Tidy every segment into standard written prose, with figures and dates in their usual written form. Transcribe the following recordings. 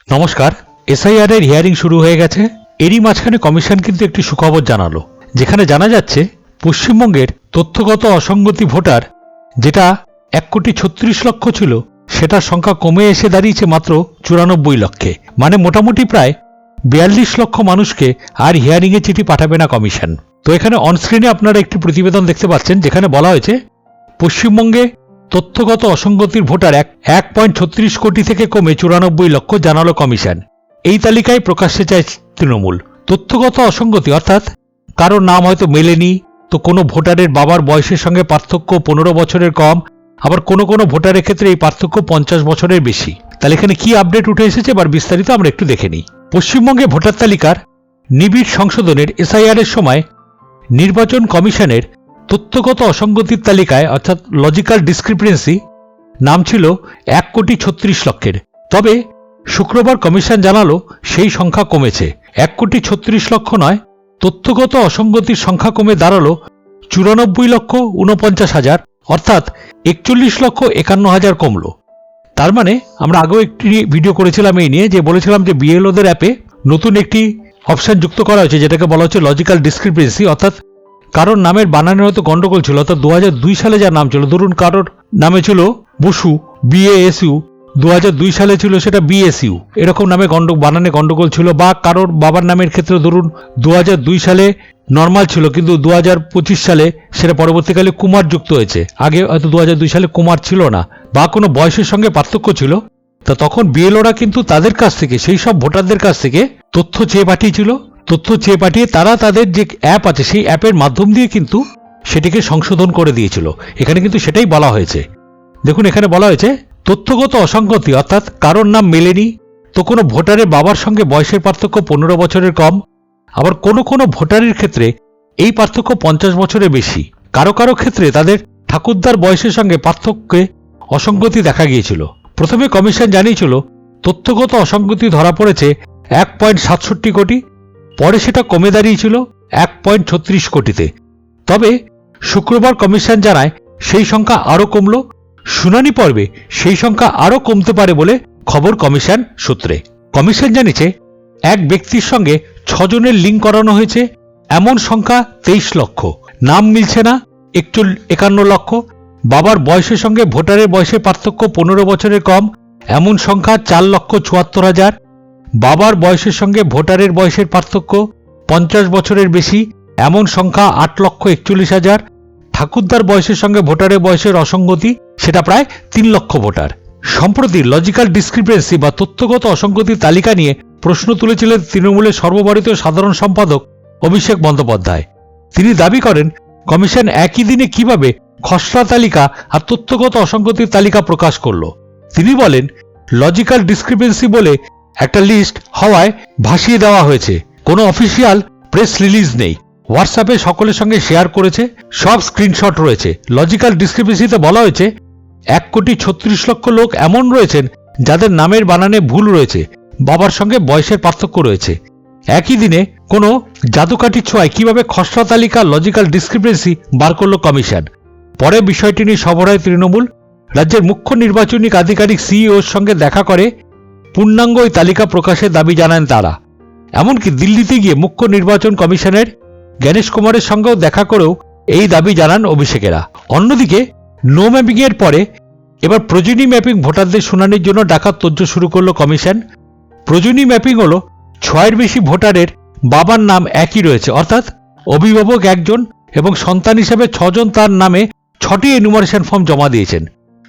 নমস্কার। এসআইআর এর হিয়ারিং শুরু হয়ে গেছে। এরই মাঝখানে কমিশন কিন্তু একটি সুখবর জানালো, যেখানে জানা যাচ্ছে পশ্চিমবঙ্গের তথ্যগত অসঙ্গতি ভোটার যেটা 1,36,00,000 ছিল, সেটার সংখ্যা কমে এসে দাঁড়িয়েছে মাত্র 94 লক্ষে। মানে মোটামুটি প্রায় 42 লক্ষ মানুষকে আর হিয়ারিং এ চিঠি পাঠাবে না কমিশন। তো এখানে অনস্ক্রিনে আপনারা একটি প্রতিবেদন দেখতে পাচ্ছেন, যেখানে বলা হয়েছে পশ্চিমবঙ্গে তথ্যগত অসঙ্গতির ভোটার 1.36 কোটি থেকে কমে 94 লক্ষ জানালো কমিশন। এই তালিকায় প্রকাশ্যে চায় তৃণমূল। তথ্যগত অসঙ্গতি অর্থাৎ কারোর নাম হয়তো মেলেনি, তো কোনো ভোটারের বাবার বয়সের সঙ্গে পার্থক্য 15 বছরের কম, আবার কোনো কোনো ভোটারের ক্ষেত্রে এই পার্থক্য 50 বছরের বেশি। তাহলে এখানে কি আপডেট উঠে এসেছে এবার বিস্তারিত আমরা একটু দেখে নিই। পশ্চিমবঙ্গে ভোটার তালিকার নিবিড় সংশোধনের এসআইআর এর সময় নির্বাচন কমিশনের তথ্যগত অসঙ্গতির তালিকায় অর্থাৎ লজিক্যাল ডিসক্রিপেন্সি নাম ছিল 1,36,00,000। তবে শুক্রবার কমিশন জানালো সেই সংখ্যা কমেছে। 1,36,00,000 নয়, তথ্যগত অসঙ্গতির সংখ্যা কমে দাঁড়ালো 94,49,000, অর্থাৎ 41,51,000 কমলো। তার মানে আমরা আগেও একটি ভিডিও করেছিলাম এই নিয়ে, যে বলেছিলাম যে বিএলওদের অ্যাপে নতুন একটি অপশন যুক্ত করা হয়েছে, যেটাকে বলা হচ্ছে লজিক্যাল ডিসক্রিপেন্সি, অর্থাৎ কারোর নামের বানানের হয়তো গন্ডগোল ছিল, অর্থাৎ 2002 সালে যার নাম ছিল, ধরুন কারোর নামে ছিল বসু BASU, 2002 সালে ছিল সেটা BSU, এরকম নামে বানানে গন্ডগোল ছিল। বা কারোর বাবার নামের ক্ষেত্রে ধরুন 2002 সালে নর্মাল ছিল, কিন্তু 2025 সালে সেটা পরবর্তীকালে কুমার যুক্ত হয়েছে, আগে হয়তো 2002 সালে কুমার ছিল না, বা কোনো বয়সের সঙ্গে পার্থক্য ছিল। তা তখন বিএলওরা কিন্তু তাদের কাছ থেকে, সেই সব ভোটারদের কাছ থেকে তথ্য চেয়ে পাঠিয়েছিল। তথ্য চেয়ে পাঠিয়ে তারা তাদের যে অ্যাপ আছে সেই অ্যাপের মাধ্যম দিয়ে কিন্তু সেটিকে সংশোধন করে দিয়েছিল। এখানে কিন্তু সেটাই বলা হয়েছে। দেখুন এখানে বলা হয়েছে তথ্যগত অসঙ্গতি অর্থাৎ কারোর নাম মেলেনি, তো কোনো ভোটারের বাবার সঙ্গে বয়সের পার্থক্য 15 বছরের কম, আবার কোনো কোনো ভোটারের ক্ষেত্রে এই পার্থক্য 50 বছরের বেশি। কারো কারো ক্ষেত্রে তাদের ঠাকুরদার বয়সের সঙ্গে পার্থক্যে অসঙ্গতি দেখা গিয়েছিল। প্রথমে কমিশন জানিয়েছিল তথ্যগত অসঙ্গতি ধরা পড়েছে 1.67 কোটি, পরে সেটা কমে দাঁড়িয়েছিল 1.36 কোটিতে। তবে শুক্রবার কমিশন জানায় সেই সংখ্যা আরও কমল। শুনানি পর্বে সেই সংখ্যা আরও কমতে পারে বলে খবর কমিশন সূত্রে। কমিশন জানিয়েছে এক ব্যক্তির সঙ্গে 6 জনের লিঙ্ক করানো হয়েছে, এমন সংখ্যা 23 লক্ষ। নাম মিলছে না 51 লক্ষ। বাবার বয়সের সঙ্গে ভোটারের বয়সের পার্থক্য 15 বছরের কম, এমন সংখ্যা 4,74,000। বাবার বয়সের সঙ্গে ভোটারের বয়সের পার্থক্য 50 বছরের বেশি, এমন সংখ্যা 8,41,000। ঠাকুরদার বয়সের সঙ্গে ভোটারের বয়সের অসঙ্গতি, সেটা প্রায় 3 লক্ষ ভোটার। সম্প্রতি লজিক্যাল ডিসক্রিপেন্সি বা তথ্যগত অসঙ্গতির তালিকা নিয়ে প্রশ্ন তুলেছিলেন তৃণমূলের সর্বভারতীয় সাধারণ সম্পাদক অভিষেক বন্দ্যোপাধ্যায়। তিনি দাবি করেন কমিশন একই দিনে কিভাবে খসড়া তালিকা আর তথ্যগত অসঙ্গতির তালিকা প্রকাশ করল। তিনি বলেন লজিক্যাল ডিসক্রিপেন্সি বলে একটা লিস্ট হওয়ায় ভাসিয়ে দেওয়া হয়েছে, কোনো অফিসিয়াল প্রেস রিলিজ নেই, হোয়াটসঅ্যাপে সকলের সঙ্গে শেয়ার করেছে, সব স্ক্রিনশট রয়েছে। লজিক্যাল ডিসক্রিপেন্সিতে বলা হয়েছে 1,36,00,000 লোক এমন রয়েছেন যাদের নামের বানানে ভুল রয়েছে, বাবার সঙ্গে বয়সের পার্থক্য রয়েছে। একই দিনে কোনো জাদুকাঠির ছোঁয়ায় কিভাবে খসড়া তালিকা লজিক্যাল ডিসক্রিপেন্সি বার করল কমিশন। পরে বিষয়টি নিয়ে সরব হয় তৃণমূল। রাজ্যের মুখ্য নির্বাচনী আধিকারিক সিইওর সঙ্গে দেখা করে পূর্ণাঙ্গ ওই তালিকা প্রকাশের দাবি জানান তারা। এমনকি দিল্লিতে গিয়ে মুখ্য নির্বাচন কমিশনের জ্ঞানেশ কুমারের সঙ্গেও দেখা করেও এই দাবি জানান অভিষেকেরা। অন্যদিকে নো ম্যাপিং এর পরে এবার প্রয়োজনী ম্যাপিং ভোটারদের শুনানির জন্য ডাকার তোড়জোড় শুরু করল কমিশন। প্রয়োজনী ম্যাপিং হল 6 বেশি ভোটারের বাবার নাম একই রয়েছে, অর্থাৎ অভিভাবক একজন এবং সন্তান হিসেবে 6 জন তার নামে 6টি এনুমারেশন ফর্ম জমা দিয়েছেন।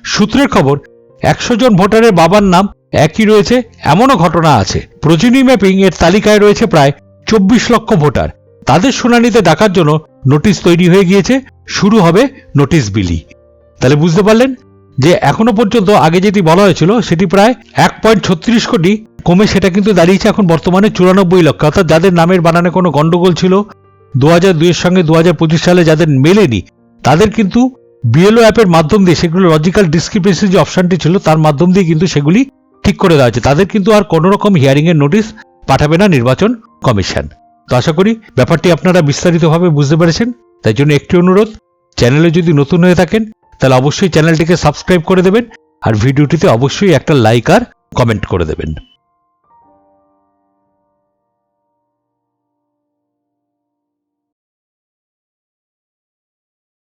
সূত্রের খবর 100 জন ভোটারের বাবার নাম একই রয়েছে, এমনও ঘটনা আছে। প্রয়োজনী ম্যাপিং এর তালিকায় রয়েছে প্রায় 24 লক্ষ ভোটার। তাদের শুনানিতে ডাকার জন্য নোটিশ তৈরি হয়ে গিয়েছে, শুরু হবে নোটিশ বিলি। তাহলে বুঝতে পারলেন যে এখনো পর্যন্ত আগে যেটি বলা হয়েছিল সেটি প্রায় 1.36 কোটি কমে সেটা কিন্তু দাঁড়িয়েছে এখন বর্তমানে 94 লক্ষ, অর্থাৎ যাদের নামের বানানে কোনো গন্ডগোল ছিল 2002 এর সঙ্গে 2025 সালে যাদের মেলেনি, তাদের কিন্তু বিএলও অ্যাপের মাধ্যম দিয়ে সেগুলো লজিক্যাল ডিসক্রিপেন্সি যে অপশনটি ছিল তার মাধ্যম দিয়ে কিন্তু সেগুলি ঠিক করে দেওয়া হয়েছে। তাদের কিন্তু আর কোনো রকম হিয়ারিং এর নোটিশ পাঠাবে না নির্বাচন কমিশন। তো আশা করি ব্যাপারটি আপনারা বিস্তারিতভাবে বুঝতে পেরেছেন। তাই জন্য একটি অনুরোধ, চ্যানেলে যদি নতুন হয়ে থাকেন তাহলে অবশ্যই চ্যানেলটিকে সাবস্ক্রাইব করে দেবেন, আর ভিডিওটিতে অবশ্যই একটা লাইক আর কমেন্ট করে দেবেন।